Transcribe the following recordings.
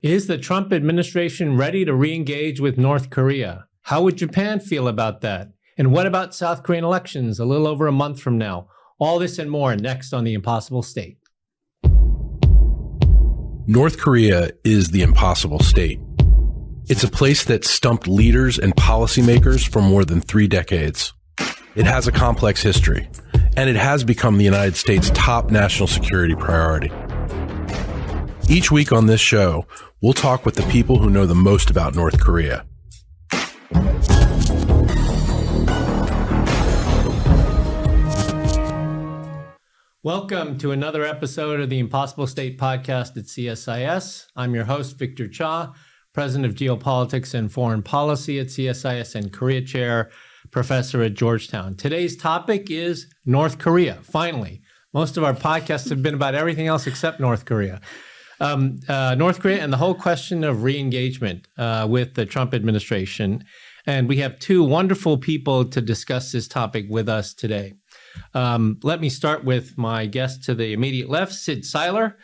Is the Trump administration ready to re-engage with North Korea? How would Japan feel about that? And what about South Korean elections a little over a month from now? All this and more next on The Impossible State. North Korea is the impossible state. It's a place that stumped leaders and policymakers for more than 3 decades. It has a complex history, and it has become the United States' top national security priority. Each week on this show, we'll talk with the people who know the most about North Korea. Welcome to another episode of the Impossible State podcast at CSIS. I'm your host, Victor Cha, President of Geopolitics and Foreign Policy at CSIS and Korea Chair, Professor at Georgetown. Today's topic is North Korea, finally. Most of our podcasts have been about everything else except North Korea. North Korea and the whole question of re-engagement with the Trump administration. And we have 2 wonderful people to discuss this topic with us today. Let me start with my guest to the immediate left, Seiler,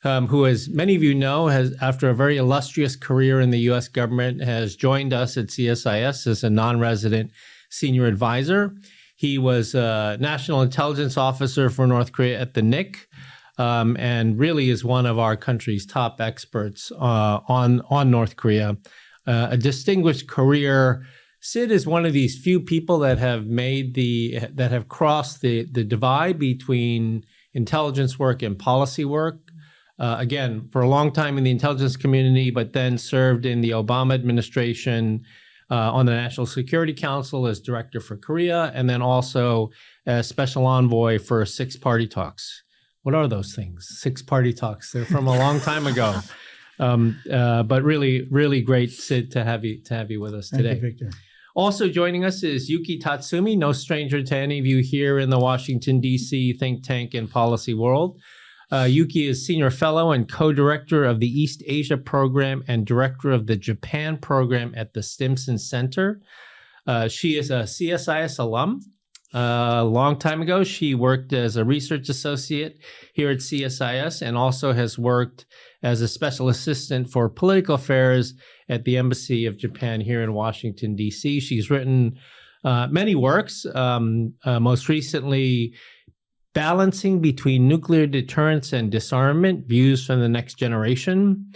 who, as many of you know, has, after a very illustrious career in the U.S. government, has joined us at CSIS as a non-resident senior advisor. He was a national intelligence officer for North Korea at the NIC, and really is one of our country's top experts on North Korea. A distinguished career. Sid is one of these few people that have crossed the divide between intelligence work and policy work. Again, for a long time in the intelligence community, but then served in the Obama administration on the National Security Council as director for Korea, and then also as special envoy for 6 party talks. What are those things? 6 party talks. They're from a long time ago. But really, really great, Sid, to have you with us today. Thank you, Victor. Also joining us is Yuki Tatsumi, no stranger to any of you here in the Washington, D.C. think tank and policy world. Yuki is senior fellow and co-director of the East Asia program and director of the Japan program at the Stimson Center. She is a CSIS alum. A long time ago, she worked as a research associate here at CSIS and also has worked as a special assistant for political affairs at the Embassy of Japan here in Washington, D.C. She's written many works, most recently Balancing Between Nuclear Deterrence and Disarmament, Views from the Next Generation,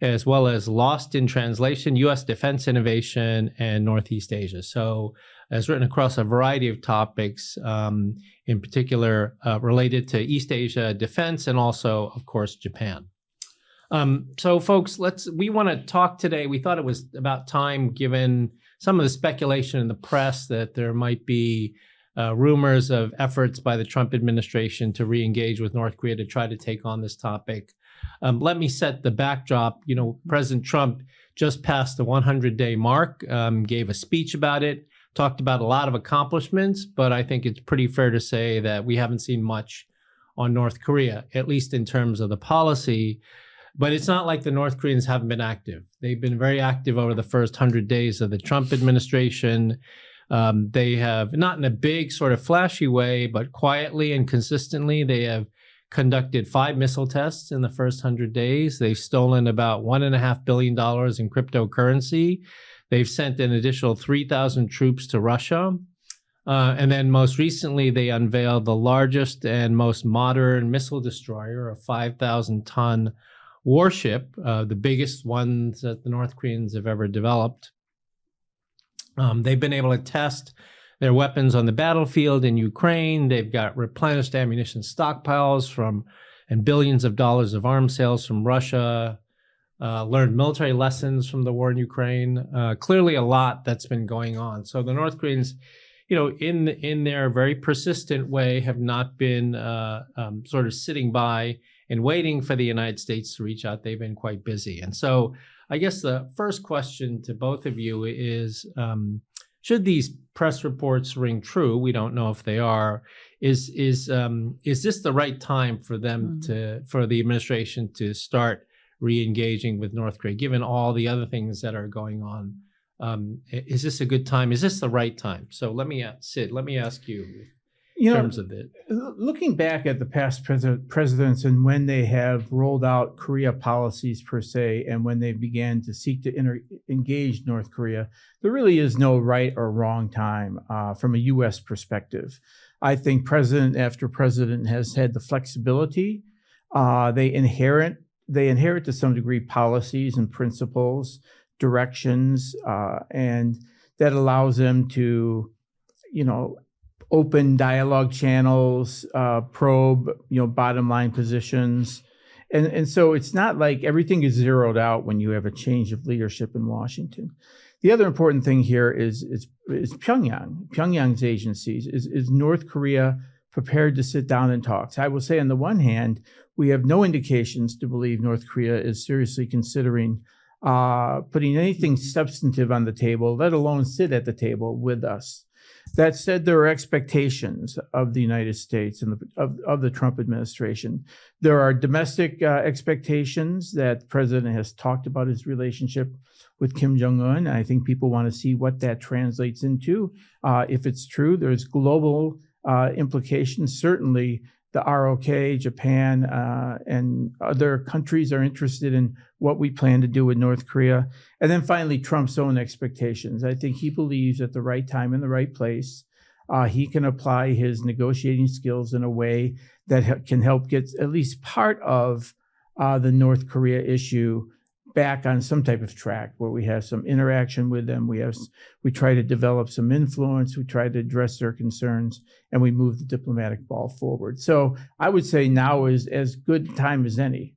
as well as Lost in Translation, U.S. Defense Innovation and Northeast Asia. So has written across a variety of topics, in particular related to East Asia defense and also, of course, Japan. So folks, we want to talk today. We thought it was about time, given some of the speculation in the press that there might be rumors of efforts by the Trump administration to re-engage with North Korea to try to take on this topic. Let me set the backdrop. You know, President Trump just passed the 100-day mark, gave a speech about it, talked about a lot of accomplishments, but I think it's pretty fair to say that we haven't seen much on North Korea, at least in terms of the policy. But it's not like the North Koreans haven't been active. They've been very active over the first 100 days of the Trump administration. They have, not in a big sort of flashy way, but quietly and consistently, they have conducted 5 missile tests in the first 100 days. They've stolen about $1.5 billion in cryptocurrency. They've sent an additional 3,000 troops to Russia. And then most recently, they unveiled the largest and most modern missile destroyer, a 5,000-ton warship, the biggest ones that the North Koreans have ever developed. They've been able to test their weapons on the battlefield in Ukraine. They've got replenished ammunition stockpiles and billions of dollars of arms sales from Russia. Learned military lessons from the war in Ukraine. Clearly a lot that's been going on. So the North Koreans, you know, in their very persistent way, have not been sort of sitting by and waiting for the United States to reach out. They've been quite busy. And so I guess the first question to both of you is, should these press reports ring true? We don't know if they are. Is this the right time for them for the administration to start re-engaging with North Korea, given all the other things that are going on? Is this a good time? Is this the right time? So let me ask you. in terms of it. Looking back at the past presidents and when they have rolled out Korea policies per se, and when they began to seek to engage North Korea, there really is no right or wrong time from a U.S. perspective. I think president after president has had the flexibility. They inherit to some degree policies and principles, directions, and that allows them to, open dialogue channels, probe, bottom line positions. And so it's not like everything is zeroed out when you have a change of leadership in Washington. The other important thing here is Pyongyang. Pyongyang's agencies. Is North Korea prepared to sit down and talk? So I will say, on the one hand, we have no indications to believe North Korea is seriously considering putting anything substantive on the table, let alone sit at the table with us. That said, there are expectations of the United States and of the Trump administration. There are domestic expectations that the president has talked about his relationship with Kim Jong-un. I think people want to see what that translates into. If it's true, there's global implications. Certainly, the ROK, Japan, and other countries are interested in what we plan to do with North Korea. And then finally, Trump's own expectations. I think he believes at the right time in the right place, he can apply his negotiating skills in a way that can help get at least part of the North Korea issue back on some type of track where we have some interaction with them. We try to develop some influence. We try to address their concerns, and we move the diplomatic ball forward. So I would say now is as good time as any.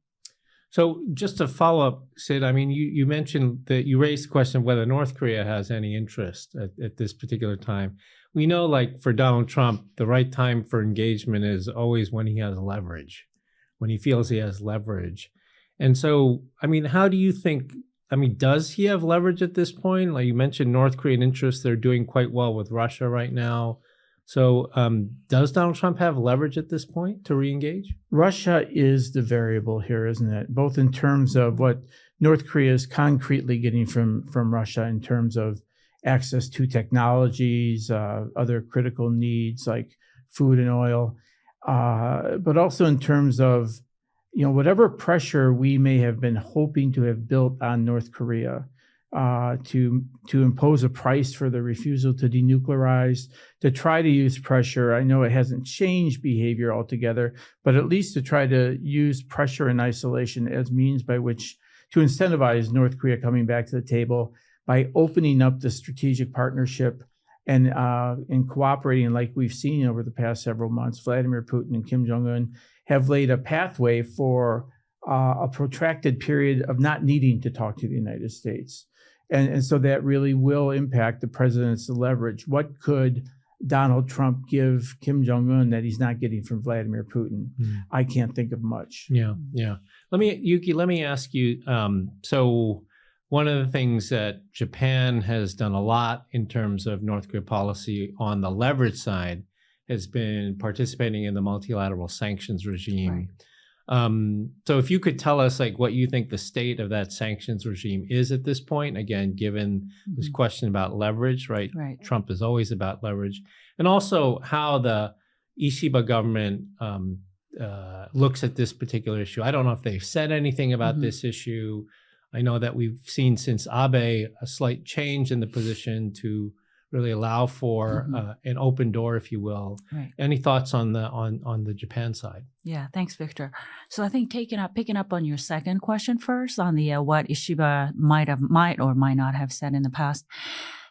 So just to follow up, Sid, I mean, you mentioned that you raised the question of whether North Korea has any interest at this particular time. We know, like for Donald Trump, the right time for engagement is always when he has leverage, when he feels he has leverage. And so, I mean, how do you think, does he have leverage at this point? Like you mentioned North Korean interests, they're doing quite well with Russia right now. So does Donald Trump have leverage at this point to reengage? Russia is the variable here, isn't it? Both in terms of what North Korea is concretely getting from Russia in terms of access to technologies, other critical needs like food and oil, but also in terms of whatever pressure we may have been hoping to have built on North Korea to impose a price for the refusal to denuclearize, to try to use pressure. I know it hasn't changed behavior altogether, but at least to try to use pressure and isolation as means by which to incentivize North Korea coming back to the table by opening up the strategic partnership and cooperating like we've seen over the past several months. Vladimir Putin and Kim Jong-un have laid a pathway for a protracted period of not needing to talk to the United States. And so that really will impact the president's leverage. What could Donald Trump give Kim Jong-un that he's not getting from Vladimir Putin? I can't think of much. Yeah. Yuki, let me ask you, so one of the things that Japan has done a lot in terms of North Korea policy on the leverage side has been participating in the multilateral sanctions regime. Right. So if you could tell us like what you think the state of that sanctions regime is at this point, again, given this question about leverage, right? Trump is always about leverage. And also how the Ishiba government looks at this particular issue. I don't know if they've said anything about this issue. I know that we've seen since Abe a slight change in the position to really allow for an open door, if you will. Right. Any thoughts on the Japan side? Yeah, thanks, Victor. So I think picking up on your second question first on the what Ishiba might or might not have said in the past.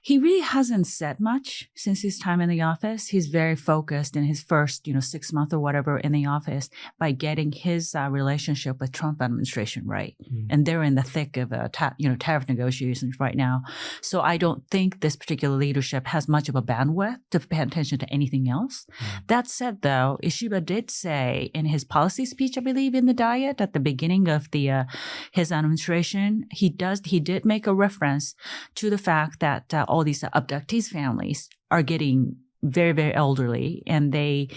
He really hasn't said much since his time in the office. He's very focused in his first, 6 months or whatever in the office by getting his relationship with Trump administration right. And they're in the thick of tariff negotiations right now. So I don't think this particular leadership has much of a bandwidth to pay attention to anything else. That said, though, Ishiba did say in his policy speech, I believe, in the Diet at the beginning of his administration, he did make a reference to the fact that all these abductees' families are getting very, very elderly, and they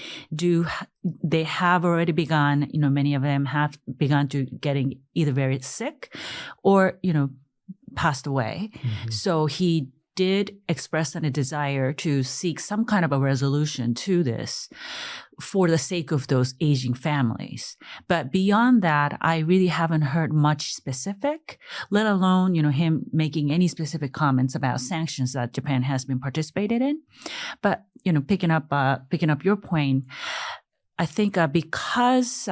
have already begun, many of them have begun to getting either very sick or, passed away. So he did express a desire to seek some kind of a resolution to this for the sake of those aging families. But beyond that, I really haven't heard much specific, let alone, him making any specific comments about sanctions that Japan has been participated in. But, picking up your point, I think because,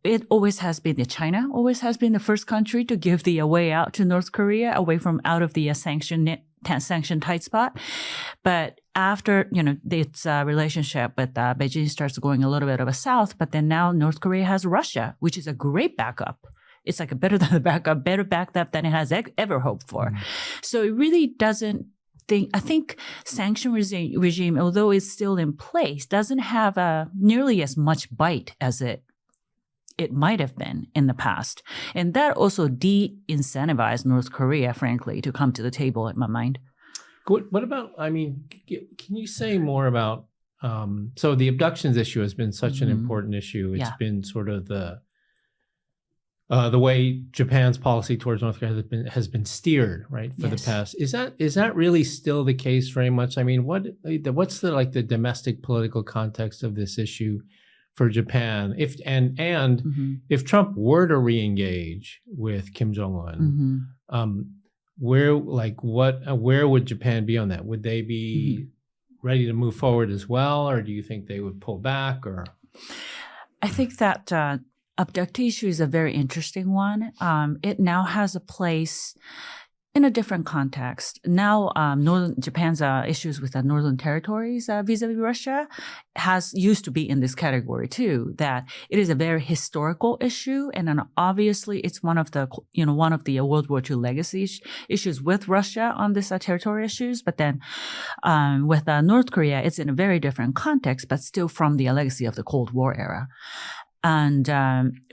it always has been China always has been the first country to give the way out to North Korea out of the sanction tight spot. But after, its relationship with Beijing starts going a little bit of a south, but then now North Korea has Russia, which is a great backup. It's like a better backup than it has ever hoped for. Mm-hmm. So it really doesn't I think sanction regime, although it's still in place, doesn't have nearly as much bite as it might have been in the past. And that also de-incentivized North Korea, frankly, to come to the table, in my mind. What about, can you say more about, so the abductions issue has been such an important issue. It's been sort of the way Japan's policy towards North Korea has been steered, right, for the past. Is that really still the case very much? I mean, what's the domestic political context of this issue for Japan? If if Trump were to re-engage with Kim Jong-un, where would Japan be on that? Would they be ready to move forward as well, or do you think they would pull back? Or I think that abductee issue is a very interesting one. It now has a place in a different context. Now, Japan's issues with the northern territories vis-a-vis Russia used to be in this category too. That it is a very historical issue, and then obviously it's one of the World War II legacy issues with Russia on this territory issues. But then with North Korea, it's in a very different context, but still from the legacy of the Cold War era. And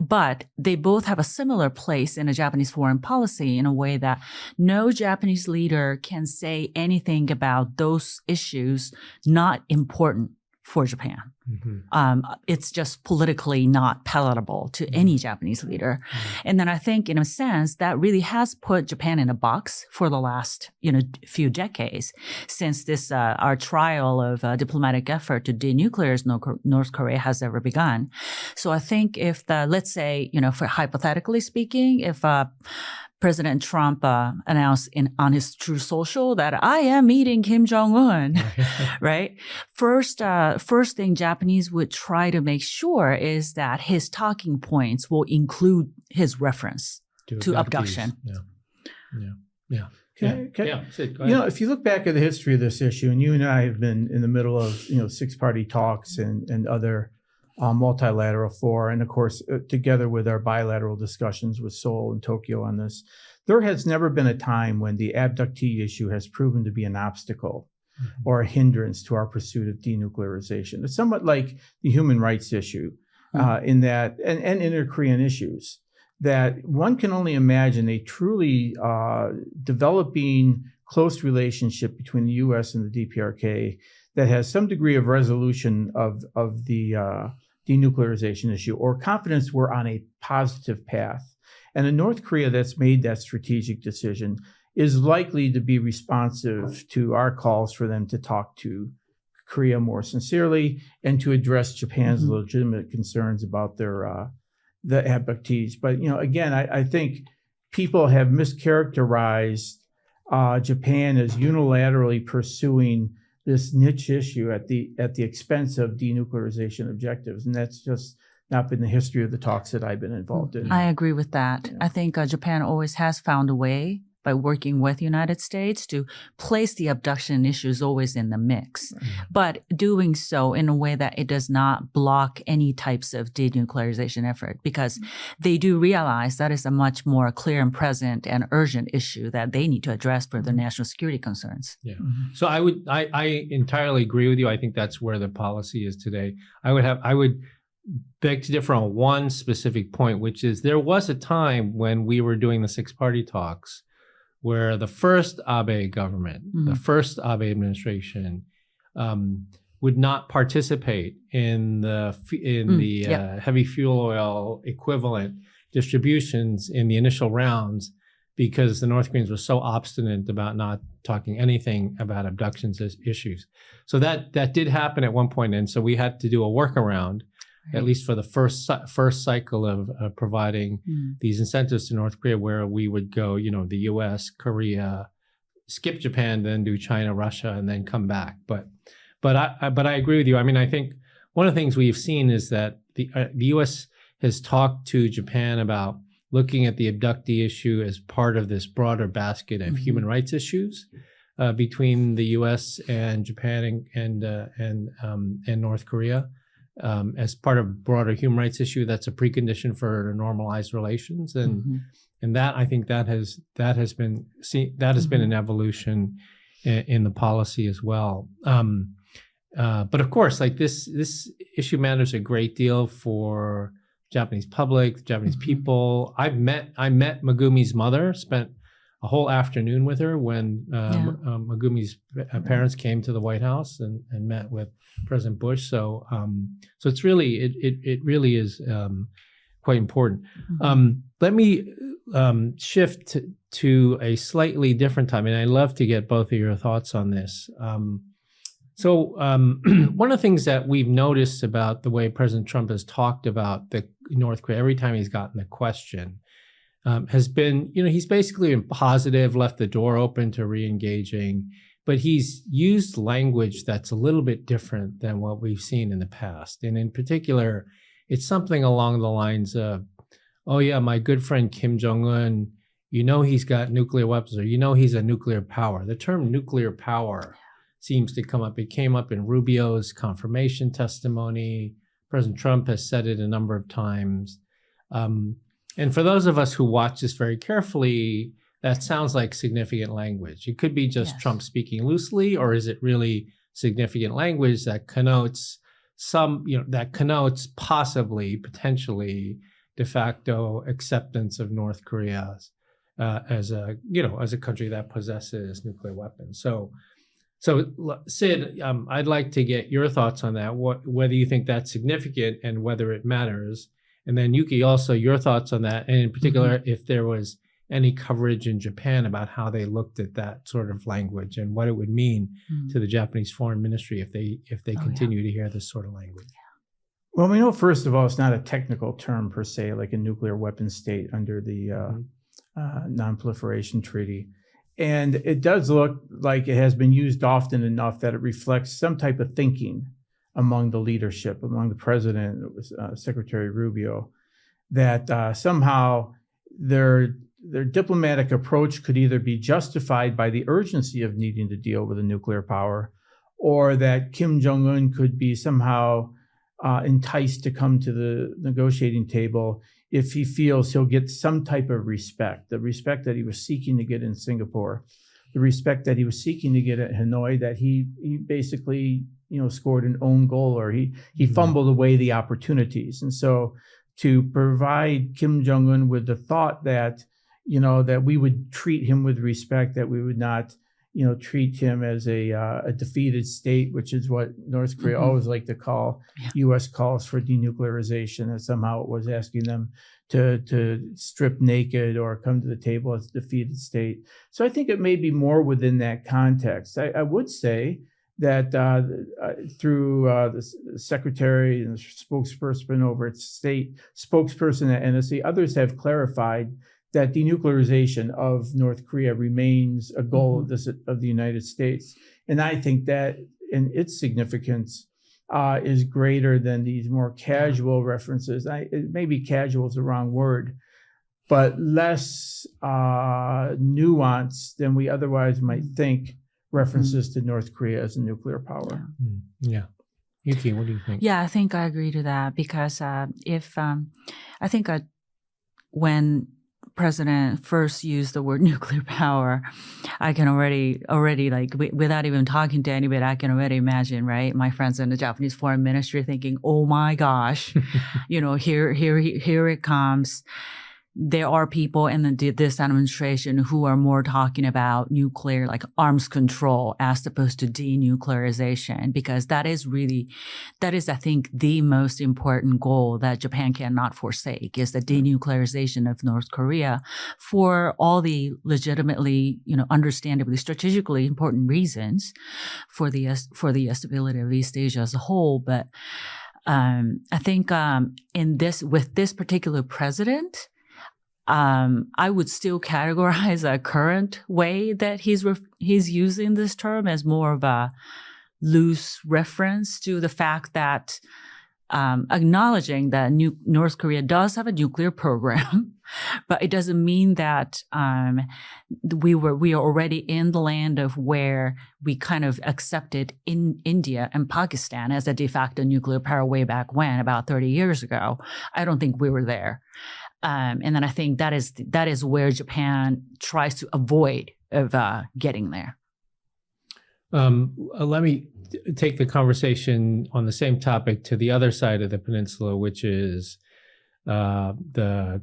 but they both have a similar place in a Japanese foreign policy in a way that no Japanese leader can say anything about those issues not important for Japan. It's just politically not palatable to any Japanese leader. And then I think, in a sense, that really has put Japan in a box for the last few decades, since this our trial of diplomatic effort to denuclearize North Korea has ever begun. So I think if let's say, for hypothetically speaking, if President Trump announced on his Truth Social that I am meeting Kim Jong-un, right? First thing Japanese would try to make sure is that his talking points will include his reference to abduction. Yeah. Sid, go ahead. If you look back at the history of this issue, and you and I have been in the middle of six-party talks and other multilateral fora, and of course, together with our bilateral discussions with Seoul and Tokyo on this, there has never been a time when the abductee issue has proven to be an obstacle or a hindrance to our pursuit of denuclearization. It's somewhat like the human rights issue in that, and inter-Korean issues, that one can only imagine a truly developing close relationship between the U.S. and the DPRK that has some degree of resolution of the denuclearization issue, or confidence we're on a positive path. And a North Korea that's made that strategic decision is likely to be responsive to our calls for them to talk to Korea more sincerely and to address Japan's legitimate concerns about their the abductees. But again, I think people have mischaracterized Japan as unilaterally pursuing this niche issue at the expense of denuclearization objectives, and that's just not been the history of the talks that I've been involved in. I agree with that. I think Japan always has found a way, by working with the United States, to place the abduction issues always in the mix, but doing so in a way that it does not block any types of denuclearization effort, because they do realize that is a much more clear and present and urgent issue that they need to address for their national security concerns. Yeah. So I entirely agree with you. I think that's where the policy is today. I would beg to differ on one specific point, which is there was a time when we were doing the six-party talks where the first Abe government, the first Abe administration, would not participate in the heavy fuel oil equivalent distributions in the initial rounds because the North Koreans were so obstinate about not talking anything about abductions as issues. So that did happen at one point, and so we had to do a workaround, at least for the first cycle of providing these incentives to North Korea, where we would go, the U.S., Korea, skip Japan, then do China, Russia, and then come back. But I agree with you. I mean, I think one of the things we've seen is that the U.S. has talked to Japan about looking at the abductee issue as part of this broader basket of human rights issues between the U.S. and Japan and North Korea. As part of a broader human rights issue, that's a precondition for normalized relations, and that, I think, that has been an evolution in the policy as well. But of course, like this issue matters a great deal for Japanese public, Japanese people. I met Megumi's mother, spent a whole afternoon with her when Megumi's parents came to the White House and met with President Bush. So it's really it really is quite important. Let me shift to a slightly different time, and I'd love to get both of your thoughts on this. So one of the things that we've noticed about the way President Trump has talked about the North Korea every time he's gotten a question has been, he's basically been positive, left the door open to re-engaging, but he's used language that's a little bit different than what we've seen in the past. And in particular, it's something along the lines of, oh yeah, my good friend Kim Jong-un, he's got nuclear weapons, or he's a nuclear power. The term nuclear power seems to come up. It came up in Rubio's confirmation testimony. President Trump has said it a number of times. And for those of us who watch this very carefully, that sounds like significant language. It could be just Trump speaking loosely, or is it really significant language that connotes possibly, potentially, de facto acceptance of North Korea as a country that possesses nuclear weapons. So Sid, I'd like to get your thoughts on that, whether you think that's significant and whether it matters. And then Yuki, also your thoughts on that, and in particular, if there was any coverage in Japan about how they looked at that sort of language and what it would mean to the Japanese Foreign Ministry if they continue to hear this sort of language. Well, we know, first of all, it's not a technical term per se, like a nuclear weapons state under the Non-Proliferation Treaty. And it does look like it has been used often enough that it reflects some type of thinking among the leadership, among the president, Secretary Rubio, that somehow their diplomatic approach could either be justified by the urgency of needing to deal with a nuclear power, or that Kim Jong-un could be somehow enticed to come to the negotiating table if he feels he'll get some type of respect, the respect that he was seeking to get in Singapore, the respect that he was seeking to get at Hanoi, that he basically scored an own goal, or he fumbled away the opportunities. And so to provide Kim Jong-un with the thought that that we would treat him with respect, that we would not treat him as a defeated state, which is what North Korea always like to call U.S. calls for denuclearization, and somehow it was asking them to strip naked or come to the table as a defeated state. So I think it may be more within that context. I would say that through the secretary and the spokesperson over its state, spokesperson at NSC, others have clarified that denuclearization of North Korea remains a goal of the United States. And I think that in its significance is greater than these more casual references. Maybe casual is the wrong word, but less nuanced than we otherwise might think references to North Korea as a nuclear power. Yeah. Yuki, what do you think? Yeah, I think I agree to that, because when President first used the word nuclear power, I can already like without even talking to anybody, I can already imagine, right? My friends in the Japanese Foreign Ministry thinking, "Oh my gosh, here it comes." there are people in this administration who are more talking about nuclear, like arms control, as opposed to denuclearization, because that is, I think, the most important goal that Japan cannot forsake, is the denuclearization of North Korea for all the legitimately, understandably, strategically important reasons for the stability of East Asia as a whole. But I think with this particular president, I would still categorize a current way that he's using this term as more of a loose reference to the fact that acknowledging that North Korea does have a nuclear program, but it doesn't mean that we are already in the land of where we kind of accepted in India and Pakistan as a de facto nuclear power way back when, about 30 years ago. I don't think we were there. And then I think that is where Japan tries to avoid of getting there. Let me take the conversation on the same topic to the other side of the peninsula, which is the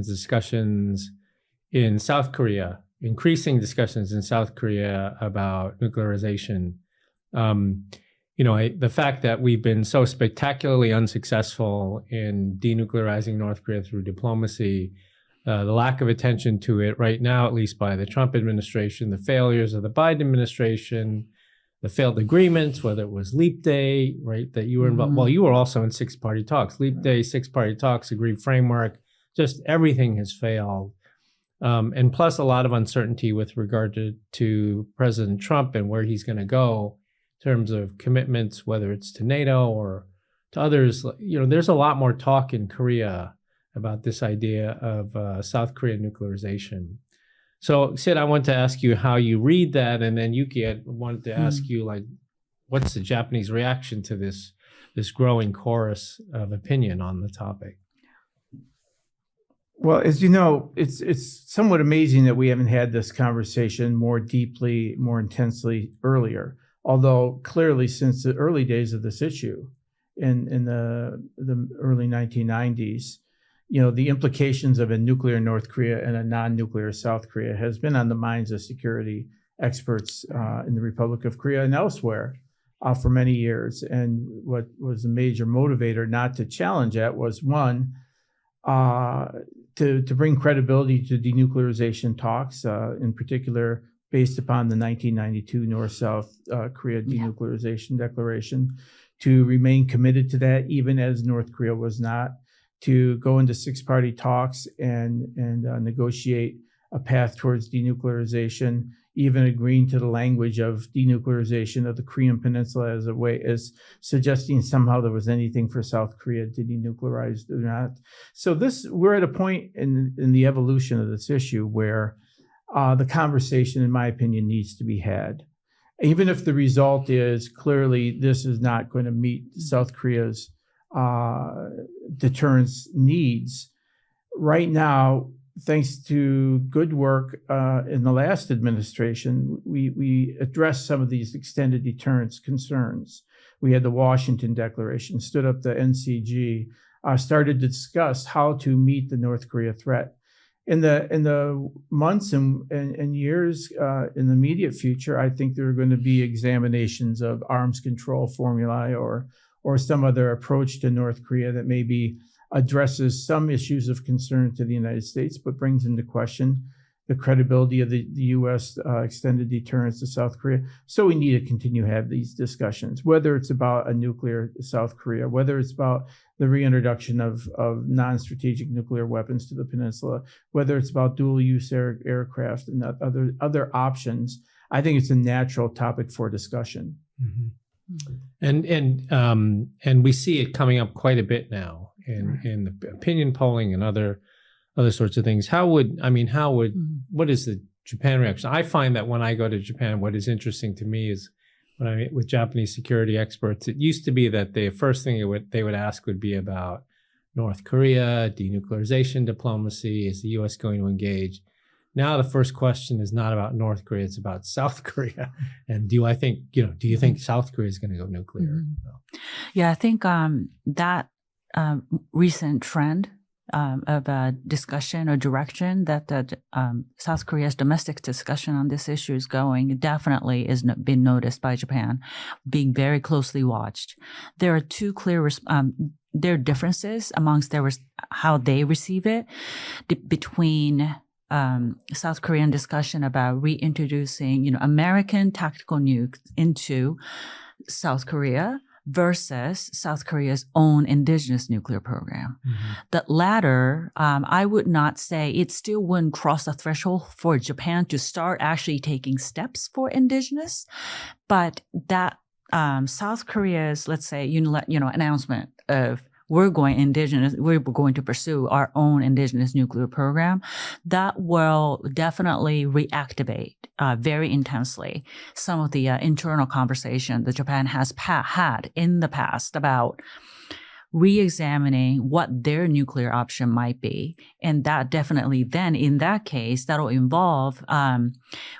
discussions in South Korea, increasing discussions in South Korea about nuclearization. The fact that we've been so spectacularly unsuccessful in denuclearizing North Korea through diplomacy, the lack of attention to it right now, at least by the Trump administration, the failures of the Biden administration, the failed agreements, whether it was Leap Day, right, that you were involved. Well, you were also in six-party talks. Leap Day, six-party talks, agreed framework, just everything has failed. And plus a lot of uncertainty with regard to President Trump and where he's going to go in terms of commitments, whether it's to NATO or to others. There's a lot more talk in Korea about this idea of South Korean nuclearization. So, Sid, I want to ask you how you read that, and then Yuki, I wanted to ask you, what's the Japanese reaction to this growing chorus of opinion on the topic? Well, as you know, it's somewhat amazing that we haven't had this conversation more deeply, more intensely earlier. Although clearly, since the early days of this issue, in the early 1990s, the implications of a nuclear North Korea and a non-nuclear South Korea has been on the minds of security experts in the Republic of Korea and elsewhere for many years. And what was a major motivator not to challenge that was, one, to bring credibility to denuclearization talks, in particular based upon the 1992 North-South Korea denuclearization declaration, to remain committed to that even as North Korea was not, to go into six-party talks and negotiate a path towards denuclearization, even agreeing to the language of denuclearization of the Korean Peninsula as suggesting somehow there was anything for South Korea to denuclearize or not. So we're at a point in the evolution of this issue where the conversation, in my opinion, needs to be had. Even if the result is clearly this is not going to meet South Korea's deterrence needs. Right now, thanks to good work in the last administration, we addressed some of these extended deterrence concerns. We had the Washington Declaration, stood up the NCG, started to discuss how to meet the North Korea threat. In the months and years in the immediate future, I think there are going to be examinations of arms control formulae or some other approach to North Korea that maybe addresses some issues of concern to the United States, but brings into question the credibility of the U.S. Extended deterrence to South Korea. So we need to continue to have these discussions, whether it's about a nuclear South Korea, whether it's about the reintroduction of non-strategic nuclear weapons to the peninsula, whether it's about dual-use aircraft and other options. I think it's a natural topic for discussion. Mm-hmm. And we see it coming up quite a bit now in the opinion polling and other sorts of things. What is the Japan reaction? I find that when I go to Japan, what is interesting to me is when I meet with Japanese security experts, it used to be that the first thing they would ask would be about North Korea, denuclearization diplomacy. Is the U.S. going to engage? Now the first question is not about North Korea; it's about South Korea. And do you think South Korea is going to go nuclear? Yeah, I think that recent trend discussion or direction that South Korea's domestic discussion on this issue is going, it definitely is been noticed by Japan, being very closely watched. There are two clear there are differences amongst how they receive it between South Korean discussion about reintroducing, American tactical nukes into South Korea versus South Korea's own indigenous nuclear program. Mm-hmm. The latter, I would not say it still wouldn't cross the threshold for Japan to start actually taking steps for indigenous, but that South Korea's, let's say, announcement of we're going to pursue our own indigenous nuclear program, that will definitely reactivate very intensely some of the internal conversation that Japan has had in the past about re-examining what their nuclear option might be. And that definitely then, in that case, that'll involve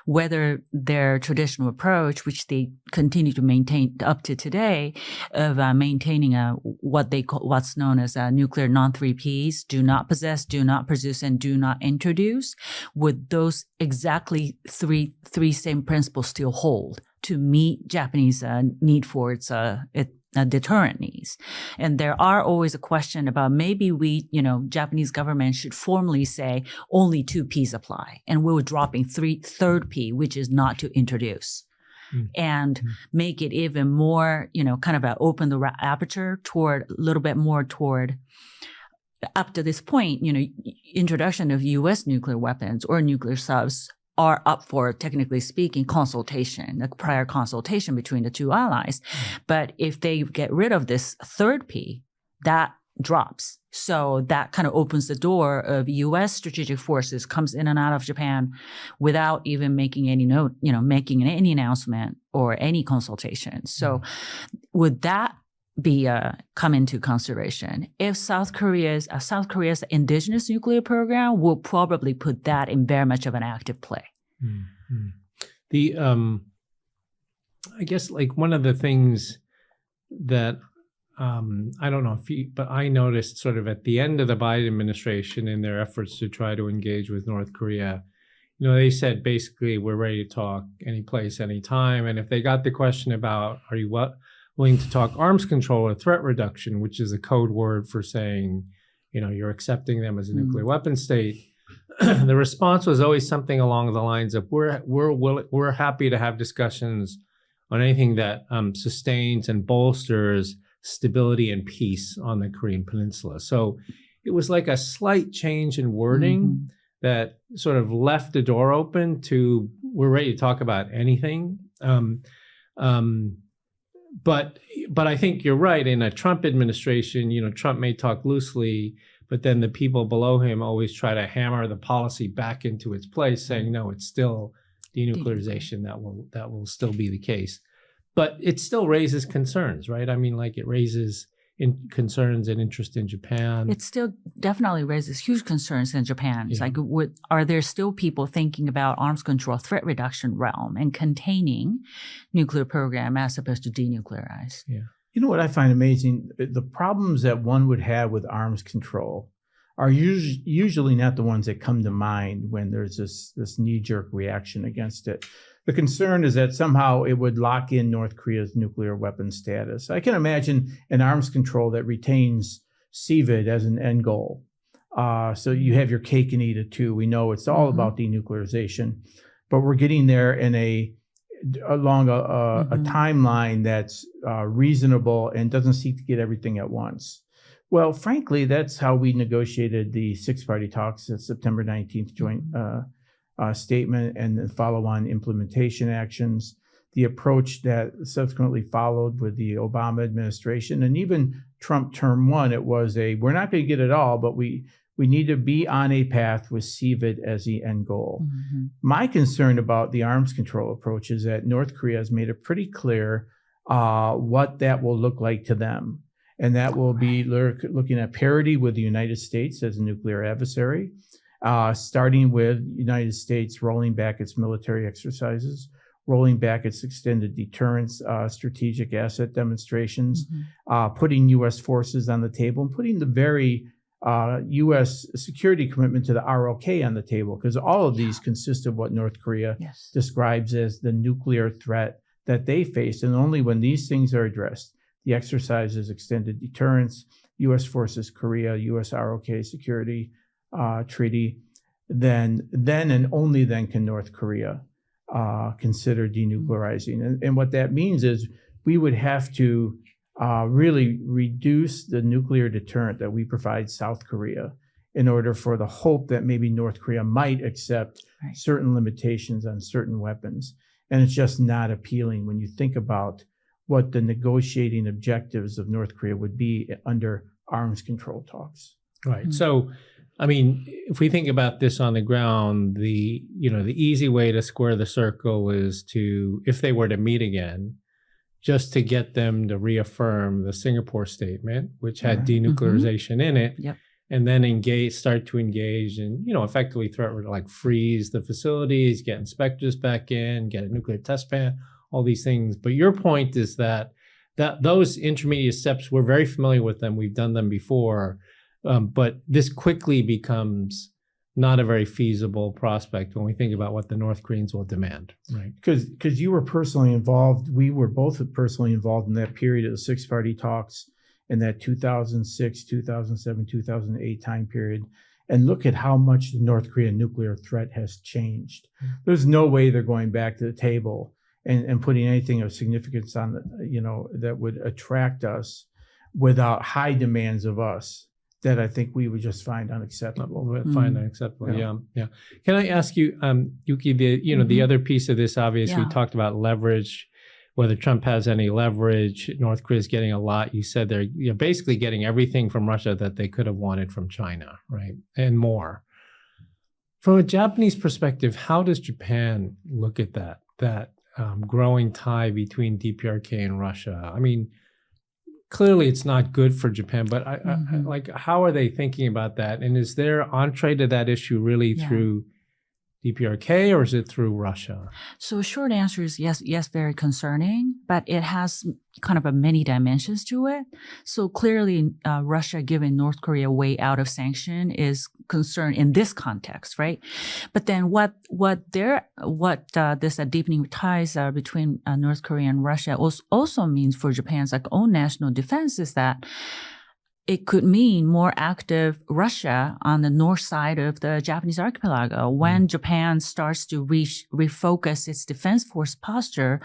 whether their traditional approach, which they continue to maintain up to today, of maintaining what's known as nuclear non-3Ps, do not possess, do not produce, and do not introduce, would those exactly three same principles still hold to meet Japanese need for its deterrent needs. And there are always a question about maybe Japanese government should formally say only 2 Ps apply, and we're dropping third P, which is not to introduce. And make it even more, kind of open the aperture toward a little bit more toward, up to this point, introduction of U.S. nuclear weapons or nuclear subs are up for, technically speaking, consultation, a prior consultation between the two allies. But if they get rid of this third P, that drops. So that kind of opens the door of U.S. strategic forces comes in and out of Japan without even making any making any announcement or any consultation. So would that be come into consideration? If South Korea's indigenous nuclear program will probably put that in very much of an active play. Mm-hmm. The I guess one of the things that I don't know but I noticed sort of at the end of the Biden administration in their efforts to try to engage with North Korea, they said basically we're ready to talk any place, anytime, and if they got the question about are you willing to talk arms control or threat reduction, which is a code word for saying, you're accepting them as a nuclear weapon state. The response was always something along the lines of, we're happy to have discussions on anything that sustains and bolsters stability and peace on the Korean Peninsula. So it was like a slight change in wording that sort of left the door open to, we're ready to talk about anything. But I think you're right. In a Trump administration, Trump may talk loosely, but then the people below him always try to hammer the policy back into its place, saying, no, it's still denuclearization that will still be the case. But it still raises concerns, right? I mean, it raises concerns and interest in Japan. It still definitely raises huge concerns in Japan. It's are there still people thinking about arms control, threat reduction realm and containing nuclear program as opposed to denuclearize? Yeah. You know what I find amazing? The problems that one would have with arms control are usually not the ones that come to mind when there's this knee-jerk reaction against it. The concern is that somehow it would lock in North Korea's nuclear weapons status. I can imagine an arms control that retains CVID as an end goal. So you have your cake and eat it too. We know it's all about denuclearization, but we're getting there along a timeline that's reasonable and doesn't seek to get everything at once. Well, frankly, that's how we negotiated the six-party talks at September 19th joint statement and the follow-on implementation actions, the approach that subsequently followed with the Obama administration, and even Trump term 1, it was we're not going to get it all, but we need to be on a path with CVID as the end goal. My concern about the arms control approach is that North Korea has made it pretty clear what that will look like to them. And that will be looking at parity with the United States as a nuclear adversary, starting with United States rolling back its military exercises, rolling back its extended deterrence, strategic asset demonstrations, putting U.S. forces on the table, and putting the very U.S. security commitment to the ROK on the table, because all of these consist of what North Korea Yes. describes as the nuclear threat that they face. And only when these things are addressed, the exercises extended deterrence, U.S. forces Korea, U.S. ROK security treaty, then and only then can North Korea consider denuclearizing. And what that means is we would have to really reduce the nuclear deterrent that we provide South Korea in order for the hope that maybe North Korea might accept Right. certain limitations on certain weapons. And it's just not appealing when you think about what the negotiating objectives of North Korea would be under arms control talks. Right. Mhm. So, I mean, if we think about this on the ground, the easy way to square the circle is to, if they were to meet again, just to get them to reaffirm the Singapore statement, which had Right. denuclearization in it, Yep. and then start to engage and, effectively threaten to like freeze the facilities, get inspectors back in, get a nuclear test ban, all these things. But your point is that those intermediate steps, we're very familiar with them. We've done them before. But this quickly becomes not a very feasible prospect when we think about what the North Koreans will demand. Right. Because you were personally involved, we were both personally involved in that period of the six-party talks in that 2006, 2007, 2008 time period. And look at how much the North Korean nuclear threat has changed. There's no way they're going back to the table and putting anything of significance on that would attract us without high demands of us that I think we would just find unacceptable. Find unacceptable. Yeah. Yeah. Can I ask you, Yuki, the other piece of this, obviously, we Yeah. talked about leverage, whether Trump has any leverage. North Korea is getting a lot. You said they're basically getting everything from Russia that they could have wanted from China, right? And more. From a Japanese perspective, how does Japan look at that growing tie between DPRK and Russia? I mean, clearly it's not good for Japan, but how are they thinking about that? And is their entree to that issue really Yeah. through DPRK or is it through Russia? So short answer is yes, very concerning, but it has kind of a many dimensions to it. So clearly, Russia giving North Korea a way out of sanction is concern in this context, right? But then what this deepening ties between North Korea and Russia also means for Japan's own national defense is that it could mean more active Russia on the north side of the Japanese archipelago when Japan starts to refocus its defense force posture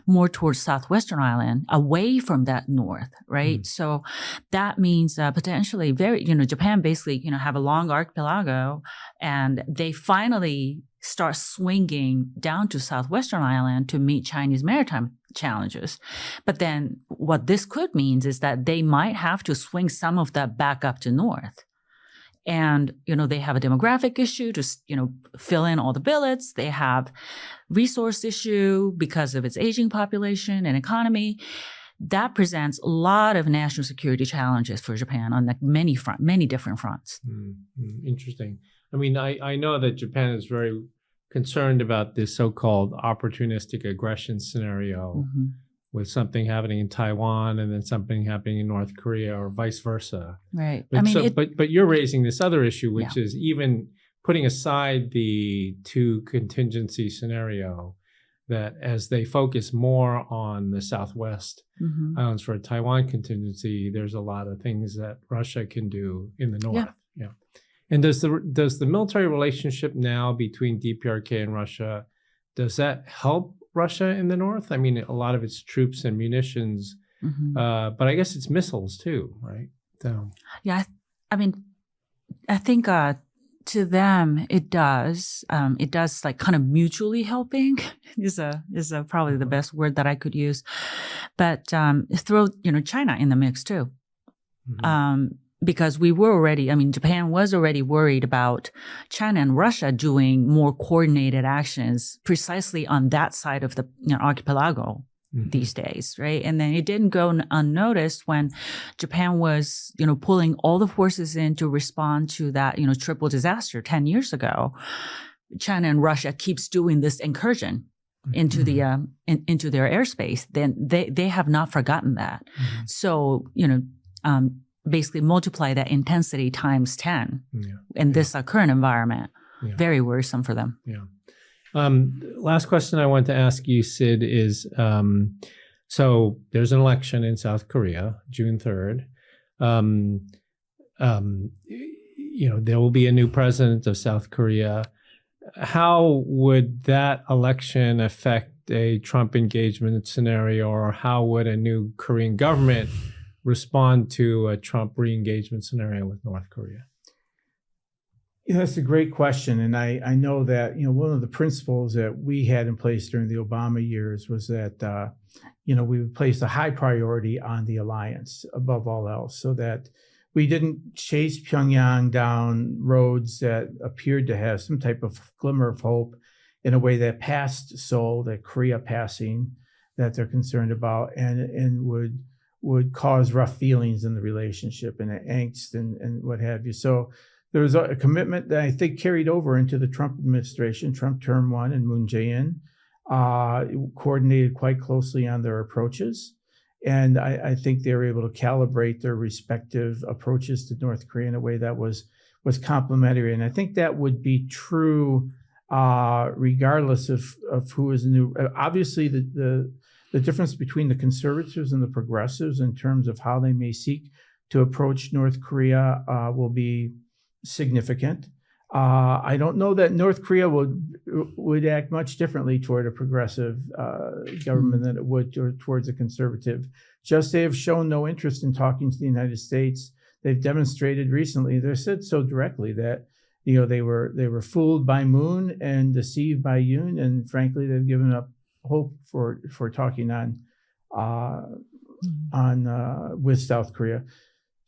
more towards southwestern island, away from that north, right? So that means potentially Japan basically, have a long archipelago and they finally start swinging down to southwestern island to meet Chinese maritime challenges. But then what this could mean is that they might have to swing some of that back up to north. And, they have a demographic issue to, fill in all the billets. They have resource issue because of its aging population and economy. That presents a lot of national security challenges for Japan on many different fronts. Interesting. I mean, I know that Japan is very concerned about this so-called opportunistic aggression scenario with something happening in Taiwan and then something happening in North Korea or vice versa. Right. But, but you're raising this other issue, which is even putting aside the two contingency scenario, that as they focus more on the Southwest islands for a Taiwan contingency, there's a lot of things that Russia can do in the North. Yeah. And does the military relationship now between DPRK and Russia, does that help Russia in the North? I mean, a lot of it's troops and munitions, but I guess it's missiles too, right? So. Yeah, I think to them it does. It does kind of mutually helping is probably the best word that I could use. But throw China in the mix too. Because Japan was already worried about China and Russia doing more coordinated actions precisely on that side of the archipelago these days, right? And then it didn't go unnoticed when Japan was, pulling all the forces in to respond to that, triple disaster 10 years ago. China and Russia keeps doing this incursion into the into their airspace. Then they have not forgotten that. So, basically multiply that intensity times 10 Yeah. in this current environment. Yeah. Very worrisome for them. Yeah. Last question I want to ask you, Sid, is so there's an election in South Korea, June 3rd. There will be a new president of South Korea. How would that election affect a Trump engagement scenario, or how would a new Korean government respond to a Trump re-engagement scenario with North Korea? That's a great question. And I know that, one of the principles that we had in place during the Obama years was that, we would place a high priority on the alliance above all else, so that we didn't chase Pyongyang down roads that appeared to have some type of glimmer of hope in a way that passed Seoul, that Korea passing, that they're concerned about, and would cause rough feelings in the relationship and angst and what have you. So there was a commitment that I think carried over into the Trump administration, Trump term 1 and Moon Jae-in, coordinated quite closely on their approaches. And I think they were able to calibrate their respective approaches to North Korea in a way that was complementary. And I think that would be true regardless of who is new. Obviously, the difference between the conservatives and the progressives in terms of how they may seek to approach North Korea will be significant. I don't know that North Korea would act much differently toward a progressive government than it would towards a conservative. Just they have shown no interest in talking to the United States. They've demonstrated recently, they said so directly that they were fooled by Moon and deceived by Yoon, and frankly they've given up hope for talking with South Korea.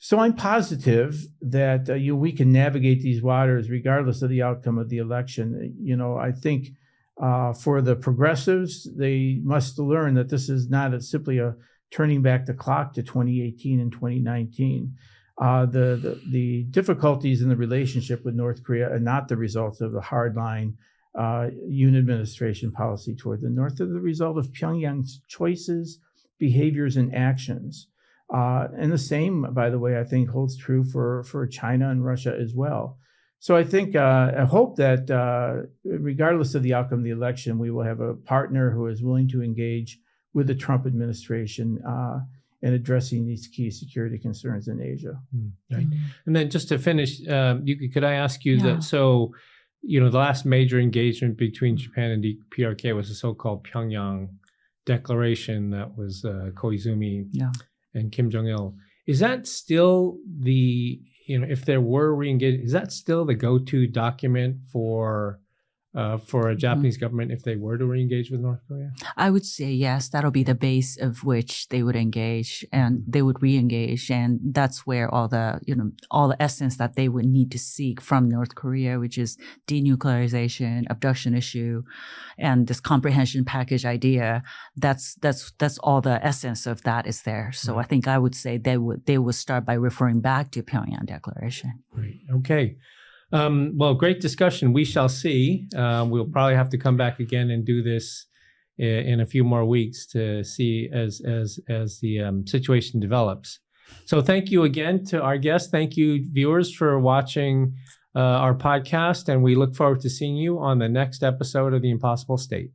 So I'm positive that we can navigate these waters regardless of the outcome of the election. I think for the progressives, they must learn that this is not simply a turning back the clock to 2018 and 2019. The difficulties in the relationship with North Korea are not the result of the hardline Yoon administration policy toward the North. They're the result of Pyongyang's choices, behaviors, and actions. And the same, by the way, I think holds true for China and Russia as well. So I think, I hope that regardless of the outcome of the election, we will have a partner who is willing to engage with the Trump administration in addressing these key security concerns in Asia. Right. And then just to finish, Yuki, could I ask you Yeah. that, so, the last major engagement between Japan and the PRK was the so-called Pyongyang Declaration that was Koizumi and Kim Jong-il. Is that still if there were re-engagement, is that still the go-to document for a Japanese government if they were to re-engage with North Korea? I would say yes, that'll be the base of which they would engage and they would re-engage. And that's where all the essence that they would need to seek from North Korea, which is denuclearization, abduction issue, and this comprehension package idea. That's all the essence of that is there. So I think I would say they would start by referring back to Pyongyang Declaration. Great. Okay. Well, great discussion. We shall see. We'll probably have to come back again and do this in a few more weeks to see as the situation develops. So thank you again to our guests. Thank you, viewers, for watching our podcast, and we look forward to seeing you on the next episode of The Impossible State.